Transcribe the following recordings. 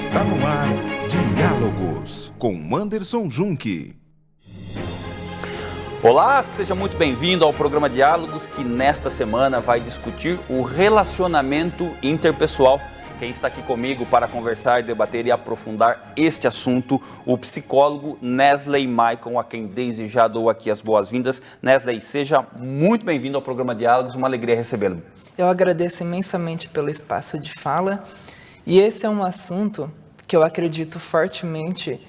Está no ar Diálogos com Anderson Junque. Olá, seja muito bem-vindo ao programa Diálogos, que nesta semana vai discutir o relacionamento interpessoal. Quem está aqui comigo para conversar, debater e aprofundar este assunto, o psicólogo Nesley Michael, a quem desde já dou aqui as boas-vindas. Nesley, seja muito bem-vindo ao programa Diálogos, uma alegria recebê-lo. Eu agradeço imensamente pelo espaço de fala, e esse é um assunto que eu acredito fortemente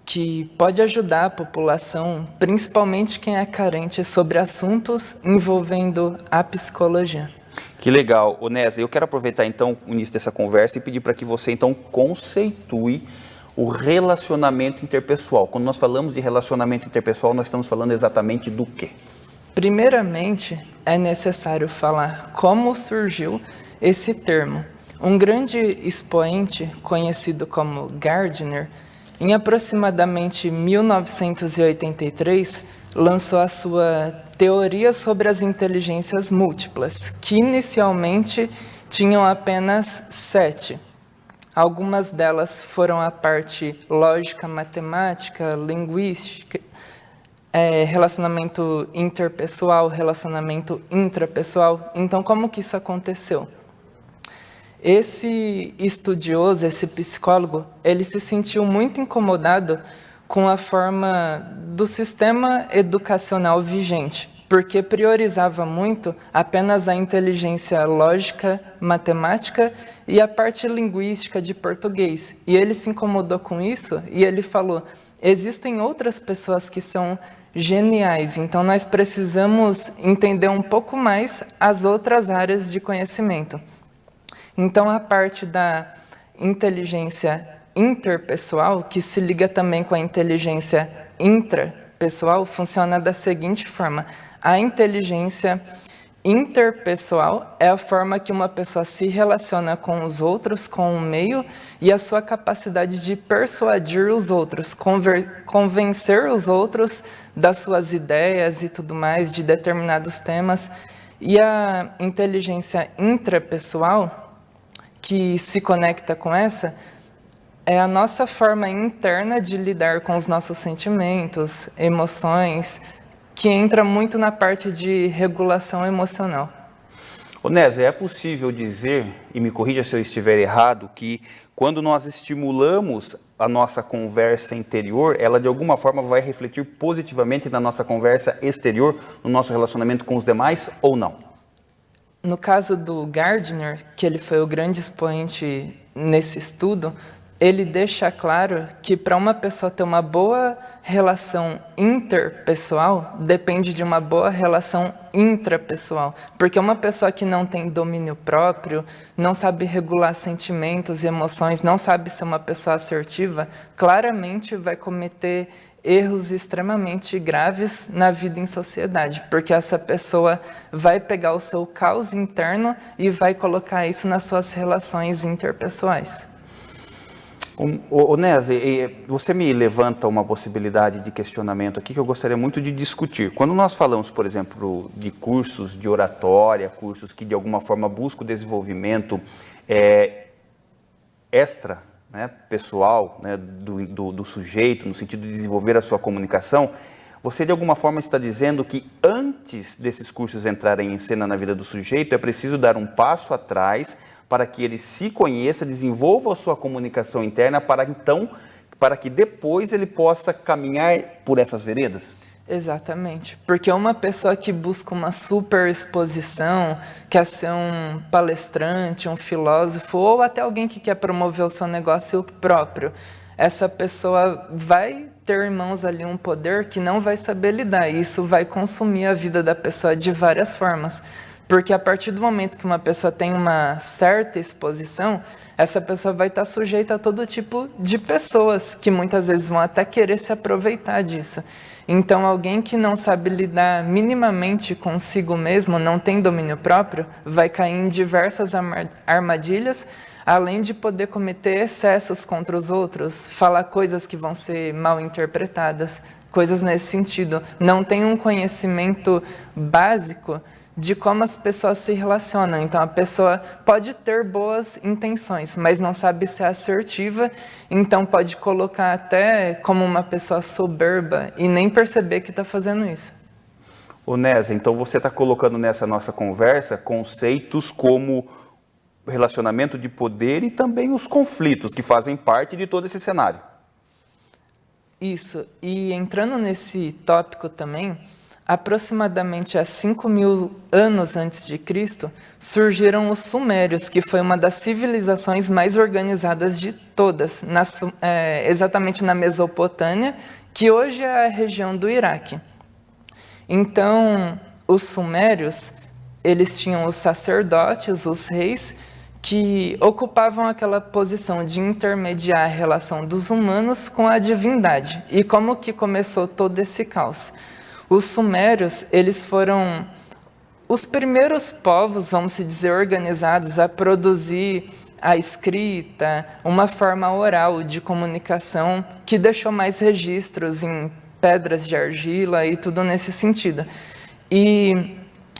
que pode ajudar a população, principalmente quem é carente, sobre assuntos envolvendo a psicologia. Que legal. Nesley, eu quero aproveitar então o início dessa conversa e pedir para que você então conceitue o relacionamento interpessoal. Quando nós falamos de relacionamento interpessoal, nós estamos falando exatamente do quê? Primeiramente, é necessário falar como surgiu esse termo. Um grande expoente, conhecido como Gardner, em aproximadamente 1983, lançou a sua teoria sobre as inteligências múltiplas, que inicialmente tinham apenas 7. Algumas delas foram a parte lógica, matemática, linguística, relacionamento interpessoal, relacionamento intrapessoal. Então, como que isso aconteceu? Esse estudioso, esse psicólogo, ele se sentiu muito incomodado com a forma do sistema educacional vigente, porque priorizava muito apenas a inteligência lógica, matemática e a parte linguística de português. E ele se incomodou com isso e ele falou: existem outras pessoas que são geniais, então nós precisamos entender um pouco mais as outras áreas de conhecimento. Então, a parte da inteligência interpessoal, que se liga também com a inteligência intrapessoal, funciona da seguinte forma: a inteligência interpessoal é a forma que uma pessoa se relaciona com os outros, com o meio, e a sua capacidade de persuadir os outros, convencer os outros das suas ideias e tudo mais, de determinados temas. E a inteligência intrapessoal, que se conecta com essa, é a nossa forma interna de lidar com os nossos sentimentos, emoções, que entra muito na parte de regulação emocional. Nesley, é possível dizer, e me corrija se eu estiver errado, que quando nós estimulamos a nossa conversa interior, ela de alguma forma vai refletir positivamente na nossa conversa exterior, no nosso relacionamento com os demais, ou não? No caso do Gardner, que ele foi o grande expoente nesse estudo, ele deixa claro que para uma pessoa ter uma boa relação interpessoal, depende de uma boa relação intrapessoal. Porque uma pessoa que não tem domínio próprio, não sabe regular sentimentos e emoções, não sabe ser uma pessoa assertiva, claramente vai cometer erros extremamente graves na vida em sociedade, porque essa pessoa vai pegar o seu caos interno e vai colocar isso nas suas relações interpessoais. Nesley, você me levanta uma possibilidade de questionamento aqui que eu gostaria muito de discutir. Quando nós falamos, por exemplo, de cursos de oratória, cursos que de alguma forma buscam o desenvolvimento extra, pessoal, do sujeito, no sentido de desenvolver a sua comunicação, você de alguma forma está dizendo que antes desses cursos entrarem em cena na vida do sujeito, é preciso dar um passo atrás para que ele se conheça, desenvolva a sua comunicação interna, para que depois ele possa caminhar por essas veredas? Exatamente, porque uma pessoa que busca uma super exposição, quer ser um palestrante, um filósofo, ou até alguém que quer promover o seu negócio próprio, essa pessoa vai ter em mãos ali um poder que não vai saber lidar, e isso vai consumir a vida da pessoa de várias formas. Porque a partir do momento que uma pessoa tem uma certa exposição, essa pessoa vai estar sujeita a todo tipo de pessoas, que muitas vezes vão até querer se aproveitar disso. Então, alguém que não sabe lidar minimamente consigo mesmo, não tem domínio próprio, vai cair em diversas armadilhas, além de poder cometer excessos contra os outros, falar coisas que vão ser mal interpretadas, coisas nesse sentido. Não tem um conhecimento básico de como as pessoas se relacionam. Então, a pessoa pode ter boas intenções, mas não sabe ser assertiva, então pode colocar até como uma pessoa soberba e nem perceber que está fazendo isso. Ô Nésia, então você está colocando nessa nossa conversa conceitos como relacionamento de poder e também os conflitos que fazem parte de todo esse cenário. Isso, e entrando nesse tópico também, aproximadamente há 5.000 anos antes de Cristo, surgiram os Sumérios, que foi uma das civilizações mais organizadas de todas, exatamente na Mesopotâmia, que hoje é a região do Iraque. Então, os Sumérios, eles tinham os sacerdotes, os reis, que ocupavam aquela posição de intermediar a relação dos humanos com a divindade. E como que começou todo esse caos? Os sumérios, eles foram os primeiros povos, vamos dizer, organizados a produzir a escrita, uma forma oral de comunicação que deixou mais registros em pedras de argila e tudo nesse sentido. E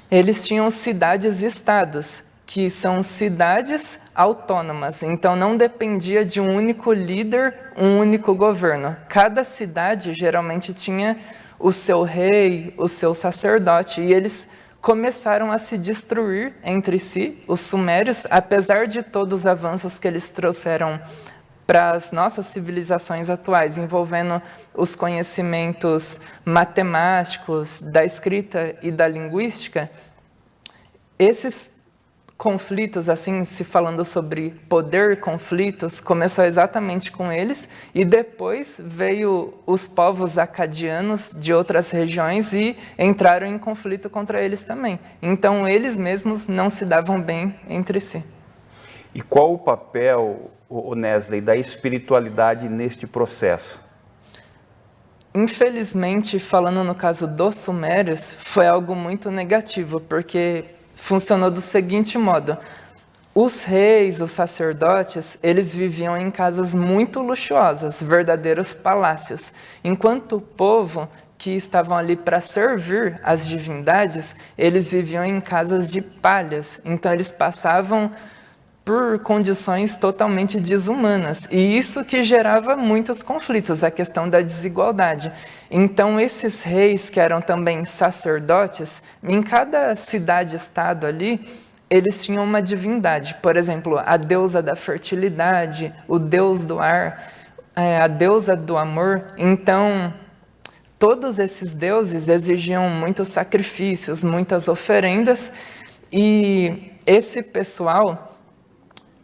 eles tinham cidades-estados, que são cidades autônomas, então não dependia de um único líder, um único governo. Cada cidade geralmente tinha o seu rei, o seu sacerdote, e eles começaram a se destruir entre si, os sumérios, apesar de todos os avanços que eles trouxeram para as nossas civilizações atuais, envolvendo os conhecimentos matemáticos, da escrita e da linguística. Esses conflitos, assim, se falando sobre poder, conflitos, começou exatamente com eles, e depois veio os povos acadianos de outras regiões e entraram em conflito contra eles também. Então, eles mesmos não se davam bem entre si. E qual o papel, Nésia, da espiritualidade neste processo? Infelizmente, falando no caso dos sumérios, foi algo muito negativo, porque funcionou do seguinte modo: os reis, os sacerdotes, eles viviam em casas muito luxuosas, verdadeiros palácios, enquanto o povo que estavam ali para servir as divindades, eles viviam em casas de palhas, então eles passavam por condições totalmente desumanas, e isso que gerava muitos conflitos, a questão da desigualdade. Então, esses reis, que eram também sacerdotes, em cada cidade-estado ali, eles tinham uma divindade, por exemplo, a deusa da fertilidade, o deus do ar, a deusa do amor. Então, todos esses deuses exigiam muitos sacrifícios, muitas oferendas, e esse pessoal,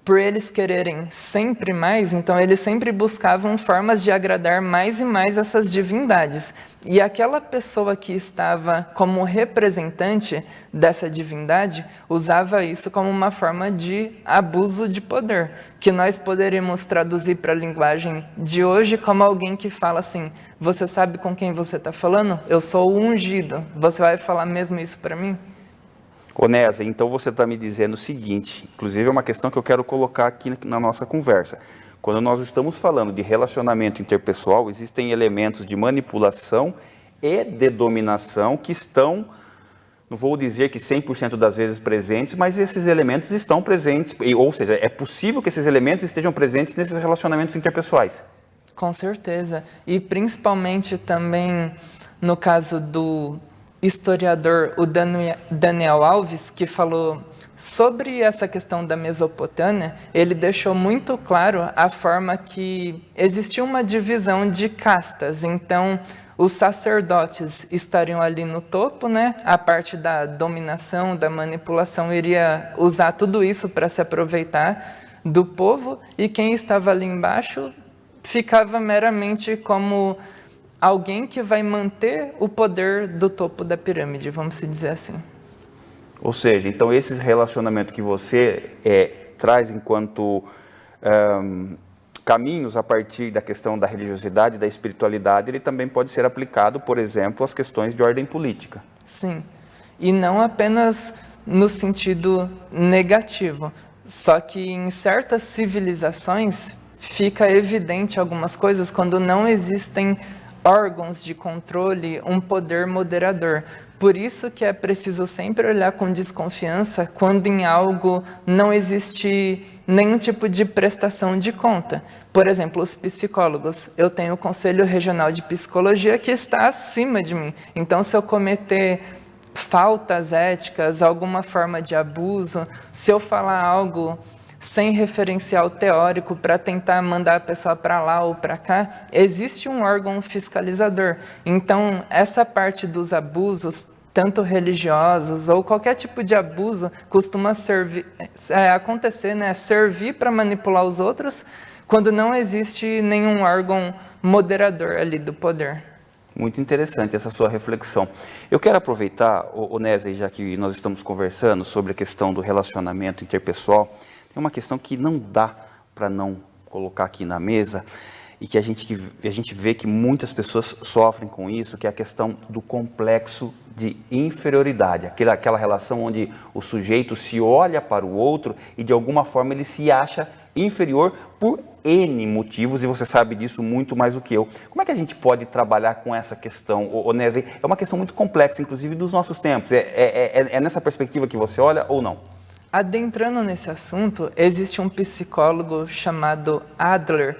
por eles quererem sempre mais, então eles sempre buscavam formas de agradar mais e mais essas divindades. E aquela pessoa que estava como representante dessa divindade usava isso como uma forma de abuso de poder, que nós poderíamos traduzir para a linguagem de hoje como alguém que fala assim: você sabe com quem você está falando? Eu sou o ungido, você vai falar mesmo isso para mim? Ô Nésia, então você está me dizendo o seguinte, inclusive é uma questão que eu quero colocar aqui na nossa conversa. Quando nós estamos falando de relacionamento interpessoal, existem elementos de manipulação e de dominação que estão, não vou dizer que 100% das vezes presentes, mas esses elementos estão presentes, ou seja, é possível que esses elementos estejam presentes nesses relacionamentos interpessoais. Com certeza, e principalmente também no caso do historiador, o Daniel Alves, que falou sobre essa questão da Mesopotâmia, ele deixou muito claro a forma que existia uma divisão de castas. Então, os sacerdotes estariam ali no topo, né? A parte da dominação, da manipulação, iria usar tudo isso para se aproveitar do povo, e quem estava ali embaixo ficava meramente como alguém que vai manter o poder do topo da pirâmide, vamos dizer assim. Ou seja, então esse relacionamento que você traz enquanto caminhos a partir da questão da religiosidade, da espiritualidade, ele também pode ser aplicado, por exemplo, às questões de ordem política. Sim, e não apenas no sentido negativo, só que em certas civilizações fica evidente algumas coisas quando não existem órgãos de controle um poder moderador. Por isso que é preciso sempre olhar com desconfiança quando em algo não existe nenhum tipo de prestação de conta. Por exemplo, os psicólogos. Eu tenho o Conselho Regional de Psicologia que está acima de mim. Então, se eu cometer faltas éticas, alguma forma de abuso, se eu falar algo sem referencial teórico para tentar mandar a pessoa para lá ou para cá, existe um órgão fiscalizador. Então, essa parte dos abusos, tanto religiosos ou qualquer tipo de abuso, costuma acontecer, né? Servir para manipular os outros, quando não existe nenhum órgão moderador ali do poder. Muito interessante essa sua reflexão. Eu quero aproveitar, Nézia, já que nós estamos conversando sobre a questão do relacionamento interpessoal, tem uma questão que não dá para não colocar aqui na mesa e que a gente vê que muitas pessoas sofrem com isso, que é a questão do complexo de inferioridade, aquela relação onde o sujeito se olha para o outro e de alguma forma ele se acha inferior por N motivos, e você sabe disso muito mais do que eu. Como é que a gente pode trabalhar com essa questão, Nézia? É uma questão muito complexa, inclusive dos nossos tempos. É nessa perspectiva que você olha ou não? Adentrando nesse assunto, existe um psicólogo chamado Adler,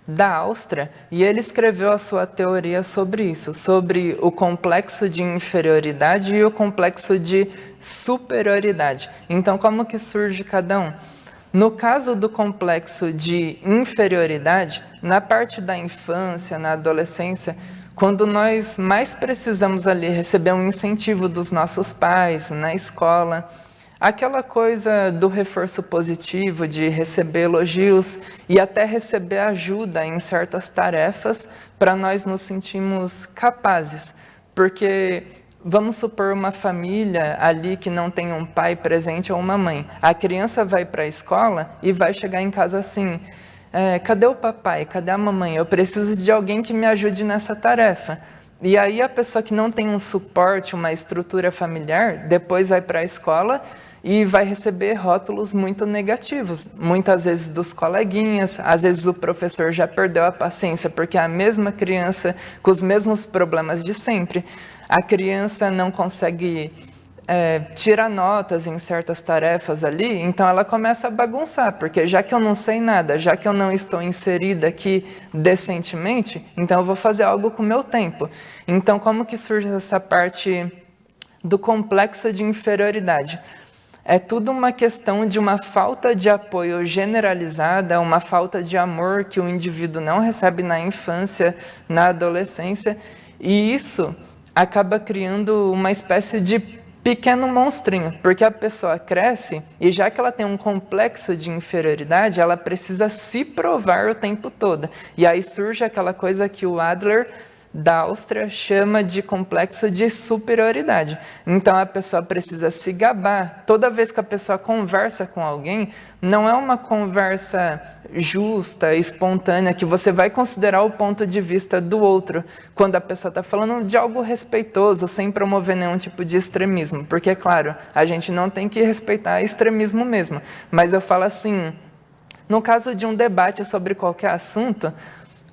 da Áustria, e ele escreveu a sua teoria sobre isso, sobre o complexo de inferioridade e o complexo de superioridade. Então, como que surge cada um? No caso do complexo de inferioridade, na parte da infância, na adolescência, quando nós mais precisamos ali receber um incentivo dos nossos pais, na escola, aquela coisa do reforço positivo, de receber elogios e até receber ajuda em certas tarefas para nós nos sentirmos capazes. Porque vamos supor uma família ali que não tem um pai presente ou uma mãe. A criança vai para a escola e vai chegar em casa assim: cadê o papai? Cadê a mamãe? Eu preciso de alguém que me ajude nessa tarefa. E aí a pessoa que não tem um suporte, uma estrutura familiar, depois vai para a escola e vai receber rótulos muito negativos, muitas vezes dos coleguinhas, às vezes o professor já perdeu a paciência, porque é a mesma criança com os mesmos problemas de sempre. A criança não consegue tirar notas em certas tarefas ali, então ela começa a bagunçar, porque já que eu não sei nada, já que eu não estou inserida aqui decentemente, então eu vou fazer algo com o meu tempo. Então, como que surge essa parte do complexo de inferioridade? É tudo uma questão de uma falta de apoio generalizada, uma falta de amor que o indivíduo não recebe na infância, na adolescência, e isso acaba criando uma espécie de pequeno monstrinho, porque a pessoa cresce e já que ela tem um complexo de inferioridade, ela precisa se provar o tempo todo. E aí surge aquela coisa que o Adler da Áustria chama de complexo de superioridade. Então a pessoa precisa se gabar. Toda vez que a pessoa conversa com alguém, não é uma conversa justa, espontânea, que você vai considerar o ponto de vista do outro, quando a pessoa está falando de algo respeitoso, sem promover nenhum tipo de extremismo. Porque, claro, a gente não tem que respeitar extremismo mesmo. Mas eu falo assim, no caso de um debate sobre qualquer assunto,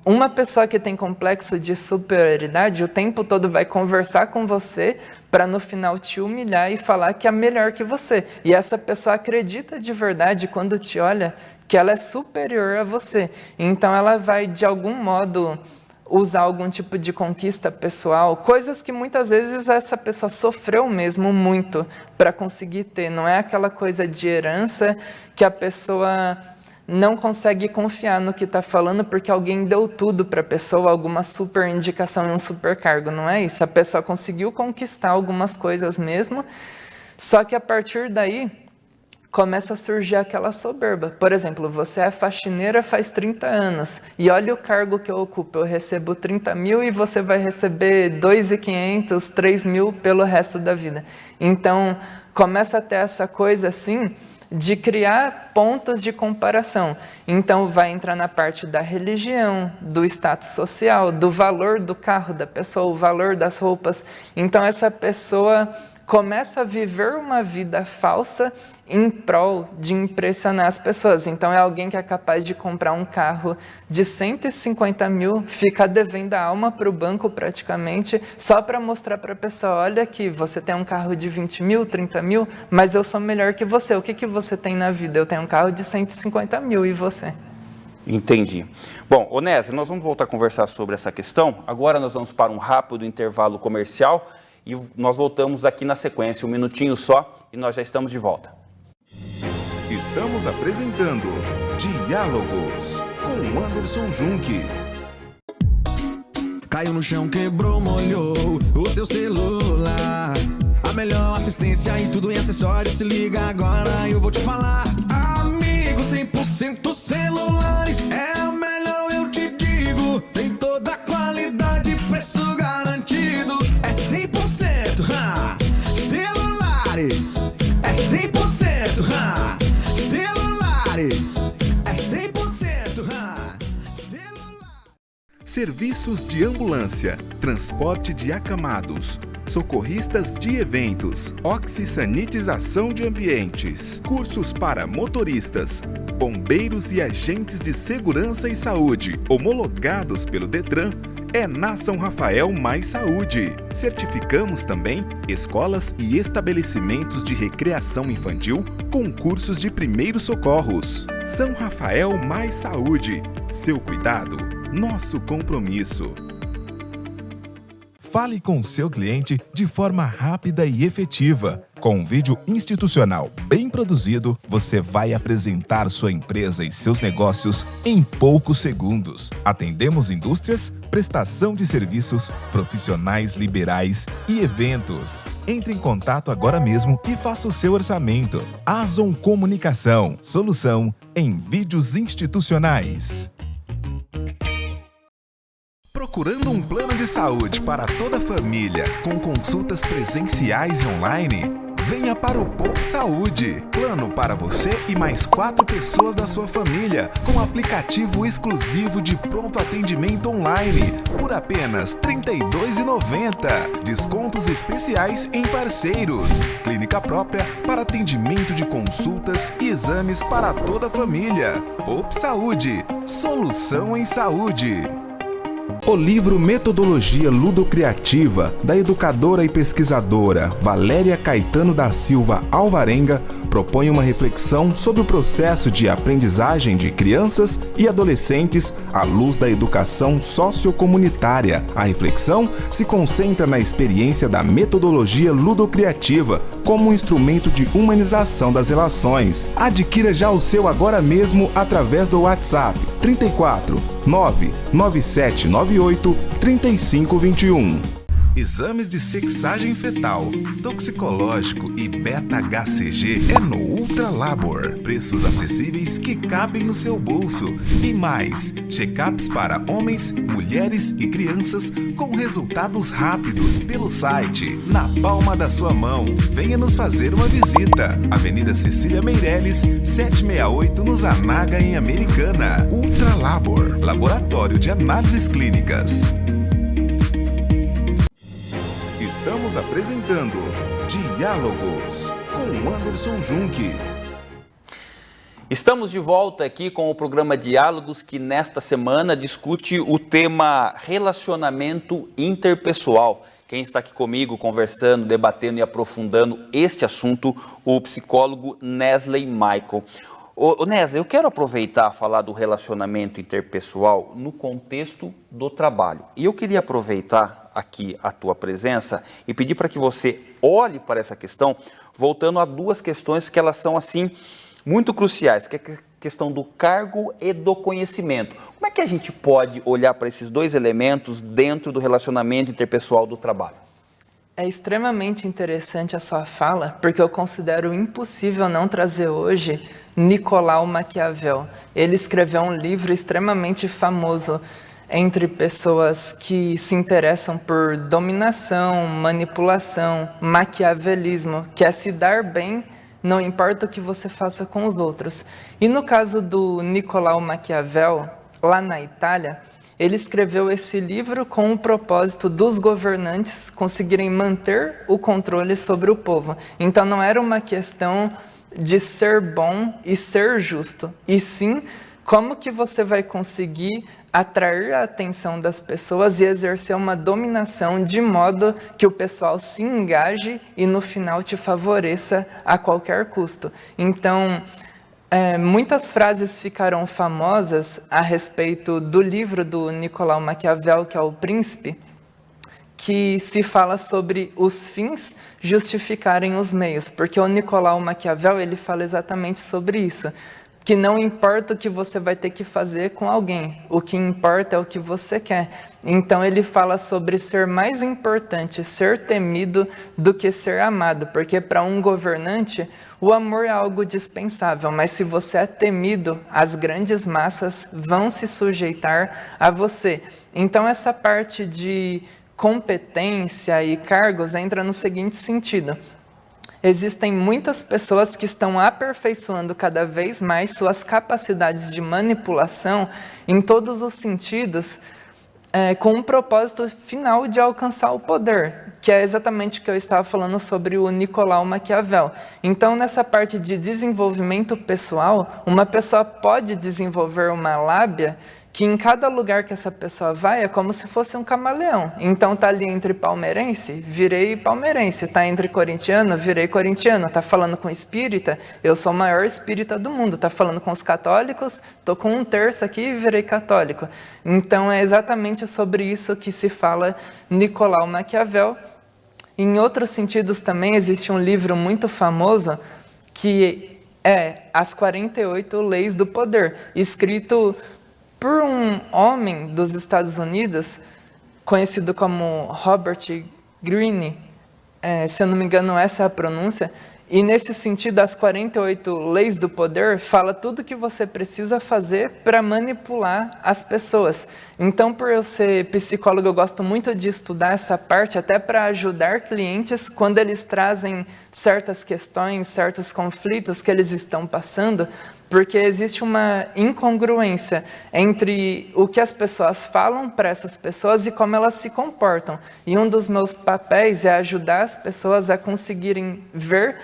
uma pessoa que tem complexo de superioridade, o tempo todo vai conversar com você para no final te humilhar e falar que é melhor que você. E essa pessoa acredita de verdade, quando te olha, que ela é superior a você. Então ela vai, de algum modo, usar algum tipo de conquista pessoal, coisas que muitas vezes essa pessoa sofreu mesmo muito para conseguir ter. Não é aquela coisa de herança que a pessoa não consegue confiar no que está falando porque alguém deu tudo para a pessoa, alguma super indicação e um super cargo. Não é isso. A pessoa conseguiu conquistar algumas coisas mesmo, só que a partir daí começa a surgir aquela soberba. Por exemplo, você é faxineira faz 30 anos e olha o cargo que eu ocupo. Eu recebo 30 mil e você vai receber 2.500, 3 mil pelo resto da vida. Então, começa a ter essa coisa assim de criar pontos de comparação. Então, vai entrar na parte da religião, do status social, do valor do carro da pessoa, o valor das roupas. Então, essa pessoa começa a viver uma vida falsa em prol de impressionar as pessoas. Então é alguém que é capaz de comprar um carro de 150 mil, fica devendo a alma para o banco praticamente, só para mostrar para a pessoa, olha aqui, você tem um carro de 20 mil, 30 mil, mas eu sou melhor que você. O que você tem na vida? Eu tenho um carro de 150 mil, e você? Entendi. Bom, Onésio, nós vamos voltar a conversar sobre essa questão. Agora nós vamos para um rápido intervalo comercial e nós voltamos aqui na sequência, um minutinho só, e nós já estamos de volta. Estamos apresentando Diálogos com Anderson Junque. Caiu no chão, quebrou, molhou o seu celular. A melhor assistência em tudo em acessórios, se liga agora, eu vou te falar. Amigo, 100% celulares, é a melhor, eu te digo. Tem toda a qualidade, preço garantido. É 100%, celulares. É 100%, celulares. É 100%, celular. Serviços de ambulância, transporte de acamados, socorristas de eventos, oxisanitização de ambientes, cursos para motoristas, bombeiros e agentes de segurança e saúde, homologados pelo Detran, é na São Rafael Mais Saúde. Certificamos também escolas e estabelecimentos de recreação infantil com cursos de primeiros socorros. São Rafael Mais Saúde. Seu cuidado, nosso compromisso. Fale com o seu cliente de forma rápida e efetiva. Com um vídeo institucional bem produzido, você vai apresentar sua empresa e seus negócios em poucos segundos. Atendemos indústrias, prestação de serviços, profissionais liberais e eventos. Entre em contato agora mesmo e faça o seu orçamento. Azon Comunicação, solução em vídeos institucionais. Procurando um plano de saúde para toda a família, com consultas presenciais e online? Venha para o Poup Saúde. Plano para você e mais 4 pessoas da sua família, com aplicativo exclusivo de pronto atendimento online, por apenas R$ 32,90. Descontos especiais em parceiros. Clínica própria para atendimento de consultas e exames para toda a família. Poup Saúde. Solução em saúde. O livro Metodologia Ludocriativa, da educadora e pesquisadora Valéria Caetano da Silva Alvarenga, propõe uma reflexão sobre o processo de aprendizagem de crianças e adolescentes à luz da educação sociocomunitária. A reflexão se concentra na experiência da metodologia ludocriativa como um instrumento de humanização das relações. Adquira já o seu agora mesmo através do WhatsApp 34 99798 3521. Exames de sexagem fetal, toxicológico e beta-HCG é no Ultra Labor. Preços acessíveis que cabem no seu bolso. E mais, check-ups para homens, mulheres e crianças com resultados rápidos pelo site, na palma da sua mão. Venha nos fazer uma visita. Avenida Cecília Meireles, 768 no Zanaga, em Americana. Ultra Labor, laboratório de análises clínicas. Estamos apresentando Diálogos com Anderson Junque. Estamos de volta aqui com o programa Diálogos, que nesta semana discute o tema relacionamento interpessoal. Quem está aqui comigo conversando, debatendo e aprofundando este assunto, o psicólogo Nesley Michael. Ô Nesley, eu quero aproveitar a falar do relacionamento interpessoal no contexto do trabalho. E eu queria aproveitar aqui a tua presença e pedir para que você olhe para essa questão, voltando a 2 questões que elas são assim muito cruciais, que é a questão do cargo e do conhecimento. Como é que a gente pode olhar para esses 2 elementos dentro do relacionamento interpessoal do trabalho? É extremamente interessante a sua fala, porque eu considero impossível não trazer hoje Nicolau Maquiavel. Ele escreveu um livro extremamente famoso entre pessoas que se interessam por dominação, manipulação, maquiavelismo, que é se dar bem, não importa o que você faça com os outros. E no caso do Nicolau Maquiavel, lá na Itália, ele escreveu esse livro com o propósito dos governantes conseguirem manter o controle sobre o povo. Então não era uma questão de ser bom e ser justo, e sim como que você vai conseguir atrair a atenção das pessoas e exercer uma dominação de modo que o pessoal se engaje e no final te favoreça a qualquer custo. Então, muitas frases ficaram famosas a respeito do livro do Nicolau Maquiavel, que é O Príncipe, que se fala sobre os fins justificarem os meios, porque o Nicolau Maquiavel ele fala exatamente sobre isso, que não importa o que você vai ter que fazer com alguém, o que importa é o que você quer. Então ele fala sobre ser mais importante ser temido do que ser amado, porque para um governante o amor é algo dispensável, mas se você é temido, as grandes massas vão se sujeitar a você. Então essa parte de competência e cargos entra no seguinte sentido: existem muitas pessoas que estão aperfeiçoando cada vez mais suas capacidades de manipulação em todos os sentidos, com um propósito final de alcançar o poder, que é exatamente o que eu estava falando sobre o Nicolau Maquiavel. Então, nessa parte de desenvolvimento pessoal, uma pessoa pode desenvolver uma lábia que em cada lugar que essa pessoa vai é como se fosse um camaleão. Então tá ali entre palmeirense, virei palmeirense. Tá entre corintiano, virei corintiano. Tá falando com espírita, eu sou o maior espírita do mundo. Tá falando com os católicos, tô com um terço aqui e virei católico. Então é exatamente sobre isso que se fala Nicolau Maquiavel. Em outros sentidos também existe um livro muito famoso que é As 48 Leis do Poder, escrito por um homem dos Estados Unidos, conhecido como Robert Greene, se eu não me engano essa é a pronúncia, e nesse sentido as 48 leis do poder fala tudo o que você precisa fazer para manipular as pessoas. Então, por eu ser psicólogo, eu gosto muito de estudar essa parte, até para ajudar clientes quando eles trazem certas questões, certos conflitos que eles estão passando, porque existe uma incongruência entre o que as pessoas falam para essas pessoas e como elas se comportam. E um dos meus papéis é ajudar as pessoas a conseguirem ver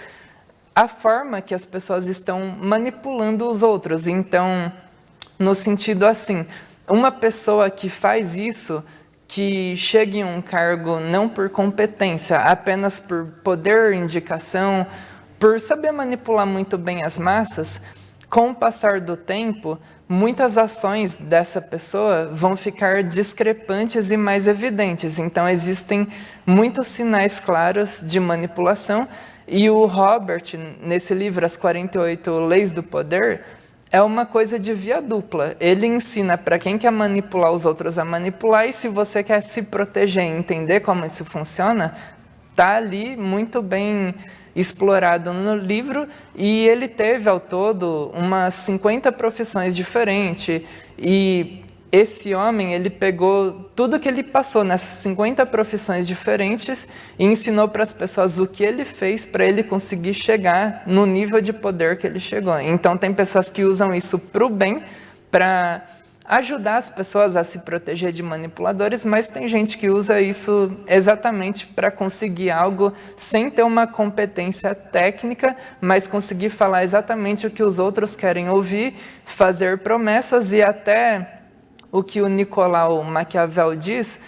a forma que as pessoas estão manipulando os outros. Então, no sentido assim, uma pessoa que faz isso, que chega em um cargo não por competência, apenas por poder, indicação, por saber manipular muito bem as massas, com o passar do tempo, muitas ações dessa pessoa vão ficar discrepantes e mais evidentes. Então, existem muitos sinais claros de manipulação. E o Robert, nesse livro, As 48 Leis do Poder, é uma coisa de via dupla. Ele ensina para quem quer manipular os outros a manipular, e se você quer se proteger e entender como isso funciona, está ali muito bem explorado no livro, e ele teve ao todo umas 50 profissões diferentes, e esse homem, ele pegou tudo que ele passou nessas 50 profissões diferentes e ensinou para as pessoas o que ele fez para ele conseguir chegar no nível de poder que ele chegou. Então tem pessoas que usam isso para o bem, para ajudar as pessoas a se proteger de manipuladores, mas tem gente que usa isso exatamente para conseguir algo sem ter uma competência técnica, mas conseguir falar exatamente o que os outros querem ouvir, fazer promessas, e até o que o Nicolau Maquiavel diz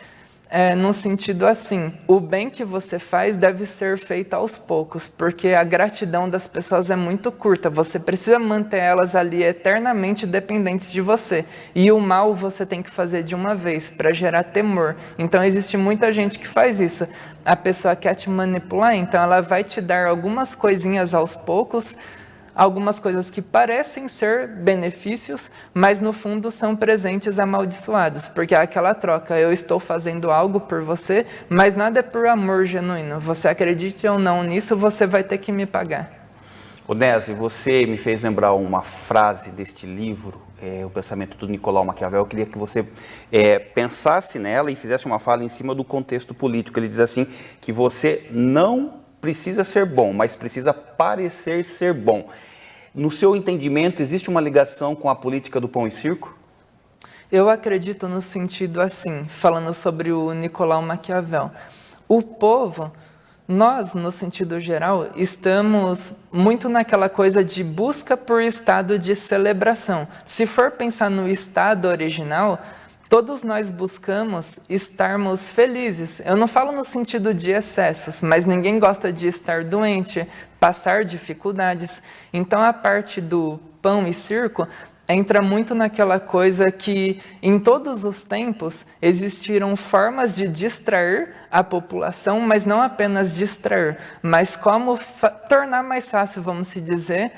num sentido assim: o bem que você faz deve ser feito aos poucos, porque a gratidão das pessoas é muito curta, você precisa manter elas ali eternamente dependentes de você, e o mal você tem que fazer de uma vez, para gerar temor. Então existe muita gente que faz isso, a pessoa quer te manipular, então ela vai te dar algumas coisinhas aos poucos, algumas coisas que parecem ser benefícios, mas no fundo são presentes amaldiçoados, porque é aquela troca: eu estou fazendo algo por você, mas nada é por amor genuíno. Você acredite ou não nisso, você vai ter que me pagar. Onésio, você me fez lembrar uma frase deste livro, O Pensamento do Nicolau Maquiavel. Eu queria que você pensasse nela e fizesse uma fala em cima do contexto político. Ele diz assim, que você não precisa ser bom, mas precisa parecer ser bom. No seu entendimento, existe uma ligação com a política do pão e circo? Eu acredito no sentido assim, falando sobre o Nicolau Maquiavel. O povo, nós, no sentido geral, estamos muito naquela coisa de busca por estado de celebração. Se for pensar no estado original, todos nós buscamos estarmos felizes. Eu não falo no sentido de excessos, mas ninguém gosta de estar doente, passar dificuldades. Então, a parte do pão e circo entra muito naquela coisa que, em todos os tempos, existiram formas de distrair a população, mas não apenas distrair, mas como tornar mais fácil, vamos se dizer,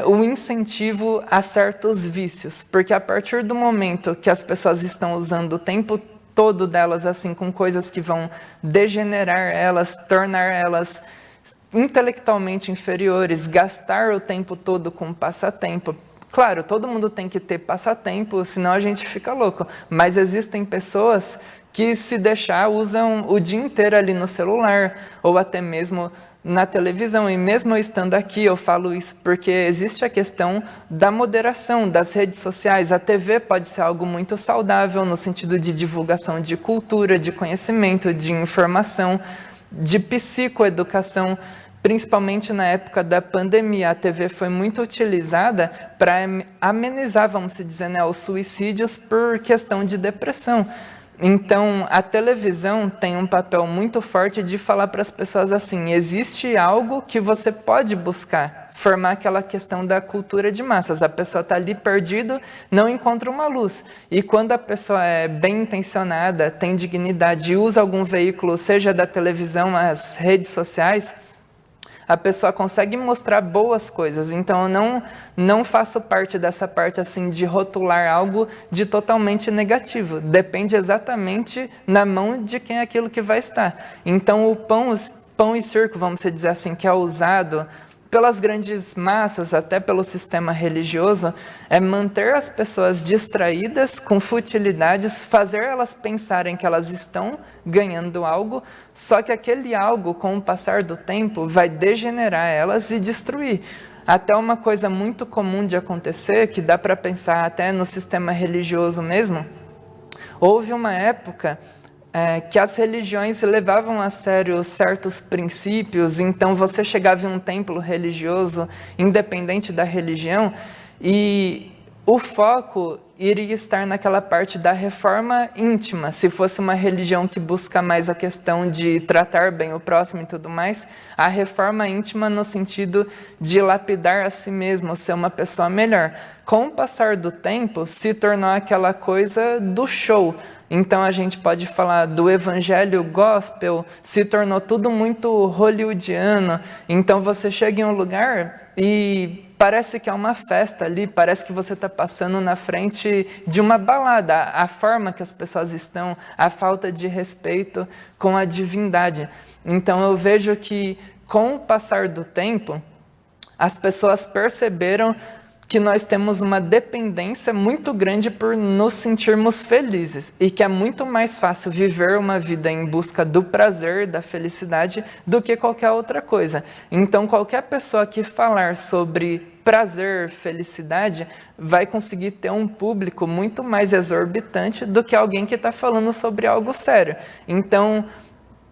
o incentivo a certos vícios. Porque a partir do momento que as pessoas estão usando o tempo todo delas assim com coisas que vão degenerar elas, tornar elas intelectualmente inferiores, gastar o tempo todo com passatempo. Claro, todo mundo tem que ter passatempo, senão a gente fica louco. Mas existem pessoas que, se deixar, usam o dia inteiro ali no celular, ou até mesmo na televisão. E mesmo eu estando aqui, eu falo isso porque existe a questão da moderação das redes sociais. A TV pode ser algo muito saudável no sentido de divulgação de cultura, de conhecimento, de informação, de psicoeducação. Principalmente na época da pandemia, a TV foi muito utilizada para amenizar, vamos dizer, né, os suicídios por questão de depressão. Então, a televisão tem um papel muito forte de falar para as pessoas assim, existe algo que você pode buscar, formar aquela questão da cultura de massas. A pessoa está ali perdido, não encontra uma luz. E quando a pessoa é bem intencionada, tem dignidade e usa algum veículo, seja da televisão, as redes sociais, a pessoa consegue mostrar boas coisas. Então, eu não faço parte dessa parte assim de rotular algo de totalmente negativo. Depende exatamente na mão de quem é aquilo que vai estar. Então, o pão e circo, vamos dizer assim, que é usado pelas grandes massas, até pelo sistema religioso, é manter as pessoas distraídas com futilidades, fazer elas pensarem que elas estão ganhando algo, só que aquele algo, com o passar do tempo, vai degenerar elas e destruir. Até uma coisa muito comum de acontecer, que dá para pensar até no sistema religioso mesmo, houve uma época que as religiões levavam a sério certos princípios, então você chegava em um templo religioso, independente da religião, e o foco iria estar naquela parte da reforma íntima. Se fosse uma religião que busca mais a questão de tratar bem o próximo e tudo mais, a reforma íntima no sentido de lapidar a si mesmo, ser uma pessoa melhor. Com o passar do tempo, se tornou aquela coisa do show. Então, a gente pode falar do evangelho gospel, se tornou tudo muito hollywoodiano. Então, você chega em um lugar e parece que é uma festa ali, parece que você está passando na frente de uma balada. A forma que as pessoas estão, a falta de respeito com a divindade. Então, eu vejo que, com o passar do tempo, as pessoas perceberam que nós temos uma dependência muito grande por nos sentirmos felizes e que é muito mais fácil viver uma vida em busca do prazer, da felicidade, do que qualquer outra coisa. Então, qualquer pessoa que falar sobre prazer, felicidade, vai conseguir ter um público muito mais exorbitante do que alguém que está falando sobre algo sério. Então,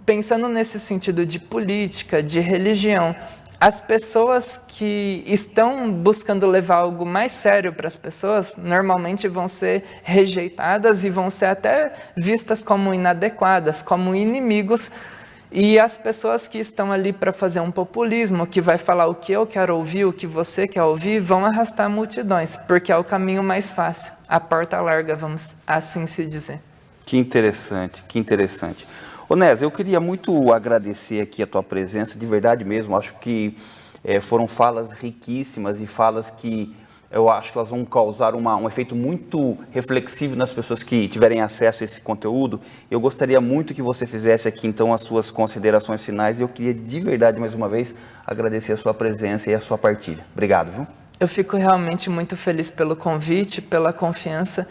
pensando nesse sentido de política, de religião, as pessoas que estão buscando levar algo mais sério para as pessoas, normalmente vão ser rejeitadas e vão ser até vistas como inadequadas, como inimigos. E as pessoas que estão ali para fazer um populismo, que vai falar o que eu quero ouvir, o que você quer ouvir, vão arrastar multidões, porque é o caminho mais fácil, a porta larga, vamos assim se dizer. Que interessante, que interessante. Onésio, eu queria muito agradecer aqui a tua presença, de verdade mesmo, acho que foram falas riquíssimas e falas que eu acho que elas vão causar um efeito muito reflexivo nas pessoas que tiverem acesso a esse conteúdo. Eu gostaria muito que você fizesse aqui, então, as suas considerações finais e eu queria, de verdade, mais uma vez, agradecer a sua presença e a sua partilha. Obrigado, viu? Eu fico realmente muito feliz pelo convite, pela confiança.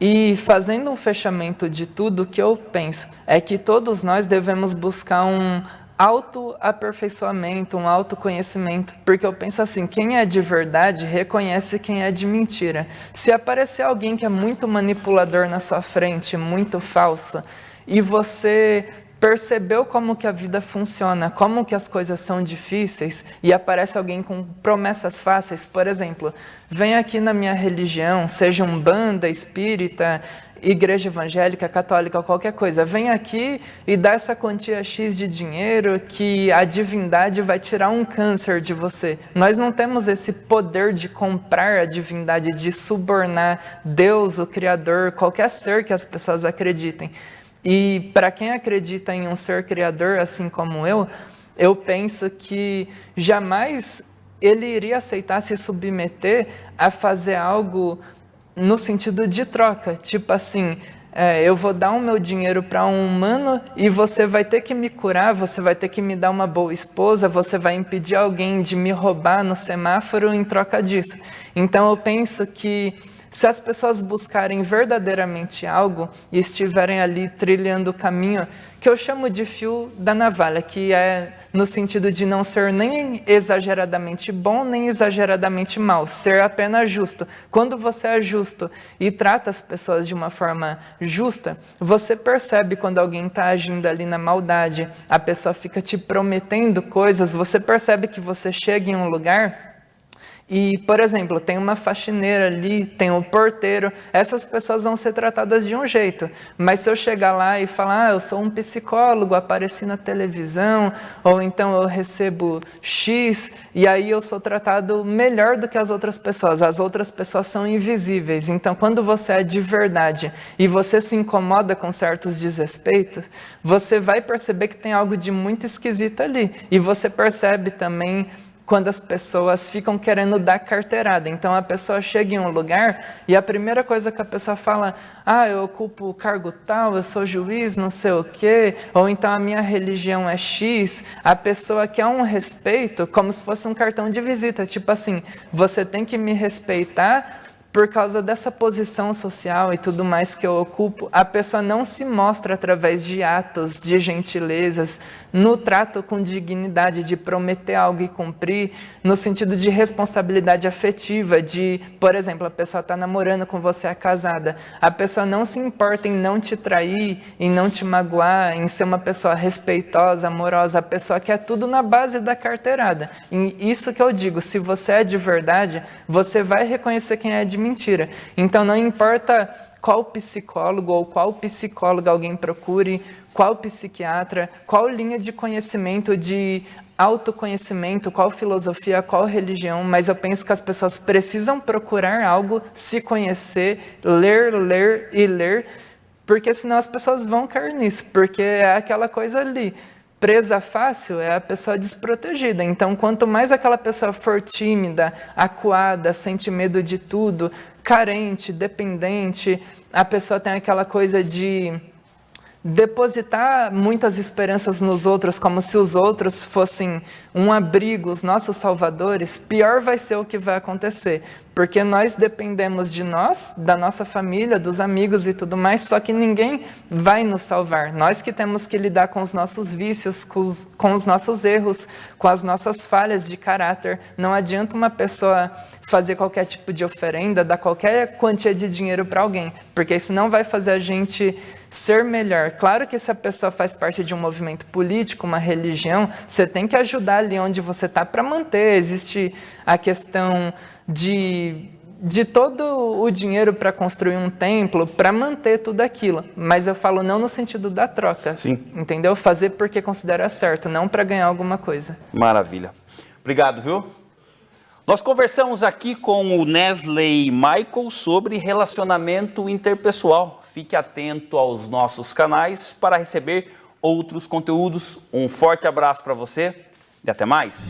E fazendo um fechamento de tudo, o que eu penso é que todos nós devemos buscar um autoaperfeiçoamento, um autoconhecimento, porque eu penso assim, quem é de verdade reconhece quem é de mentira. Se aparecer alguém que é muito manipulador na sua frente, muito falso, e você percebeu como que a vida funciona, como que as coisas são difíceis, e aparece alguém com promessas fáceis, por exemplo, vem aqui na minha religião, seja Umbanda, espírita, igreja evangélica, católica, qualquer coisa, vem aqui e dá essa quantia X de dinheiro que a divindade vai tirar um câncer de você. Nós não temos esse poder de comprar a divindade, de subornar Deus, o Criador, qualquer ser que as pessoas acreditem. E para quem acredita em um ser criador, assim como eu penso que jamais ele iria aceitar se submeter a fazer algo no sentido de troca. Tipo assim, eu vou dar o meu dinheiro para um humano e você vai ter que me curar, você vai ter que me dar uma boa esposa, você vai impedir alguém de me roubar no semáforo em troca disso. Então eu penso que se as pessoas buscarem verdadeiramente algo e estiverem ali trilhando o caminho, que eu chamo de fio da navalha, que é no sentido de não ser nem exageradamente bom, nem exageradamente mal, ser apenas justo. Quando você é justo e trata as pessoas de uma forma justa, você percebe quando alguém está agindo ali na maldade, a pessoa fica te prometendo coisas, você percebe que você chega em um lugar e, por exemplo, tem uma faxineira ali, tem um porteiro, essas pessoas vão ser tratadas de um jeito, mas se eu chegar lá e falar, eu sou um psicólogo, apareci na televisão, ou então eu recebo X, e aí eu sou tratado melhor do que as outras pessoas são invisíveis. Então, quando você é de verdade e você se incomoda com certos desrespeitos, você vai perceber que tem algo de muito esquisito ali, e você percebe também quando as pessoas ficam querendo dar carteirada. Então, a pessoa chega em um lugar e a primeira coisa que a pessoa fala, eu ocupo o cargo tal, eu sou juiz, não sei o quê, ou então a minha religião é X. A pessoa quer um respeito como se fosse um cartão de visita, tipo assim, você tem que me respeitar por causa dessa posição social e tudo mais que eu ocupo. A pessoa não se mostra através de atos, de gentilezas, no trato com dignidade, de prometer algo e cumprir, no sentido de responsabilidade afetiva, de, por exemplo, a pessoa está namorando com você, é casada, a pessoa não se importa em não te trair, em não te magoar, em ser uma pessoa respeitosa, amorosa, a pessoa quer tudo na base da carteirada. E isso que eu digo, se você é de verdade, você vai reconhecer quem é de mentira. Então, não importa qual psicólogo ou qual psicóloga alguém procure, qual psiquiatra, qual linha de conhecimento, de autoconhecimento, qual filosofia, qual religião, mas eu penso que as pessoas precisam procurar algo, se conhecer, ler, porque senão as pessoas vão cair nisso, porque é aquela coisa ali. Presa fácil é a pessoa desprotegida. Então, quanto mais aquela pessoa for tímida, acuada, sente medo de tudo, carente, dependente, a pessoa tem aquela coisa de depositar muitas esperanças nos outros, como se os outros fossem um abrigo, os nossos salvadores, pior vai ser o que vai acontecer. Porque nós dependemos de nós, da nossa família, dos amigos e tudo mais, só que ninguém vai nos salvar. Nós que temos que lidar com os nossos vícios, com os nossos erros, com as nossas falhas de caráter. Não adianta uma pessoa fazer qualquer tipo de oferenda, dar qualquer quantia de dinheiro para alguém, porque isso não vai fazer a gente ser melhor. Claro que se a pessoa faz parte de um movimento político, uma religião, você tem que ajudar ali onde você está para manter. Existe a questão de todo o dinheiro para construir um templo, para manter tudo aquilo. Mas eu falo não no sentido da troca. Sim. Entendeu? Fazer porque considera certo, não para ganhar alguma coisa. Maravilha. Obrigado, viu? Nós conversamos aqui com o Nesley Michael sobre relacionamento interpessoal. Fique atento aos nossos canais para receber outros conteúdos. Um forte abraço para você e até mais.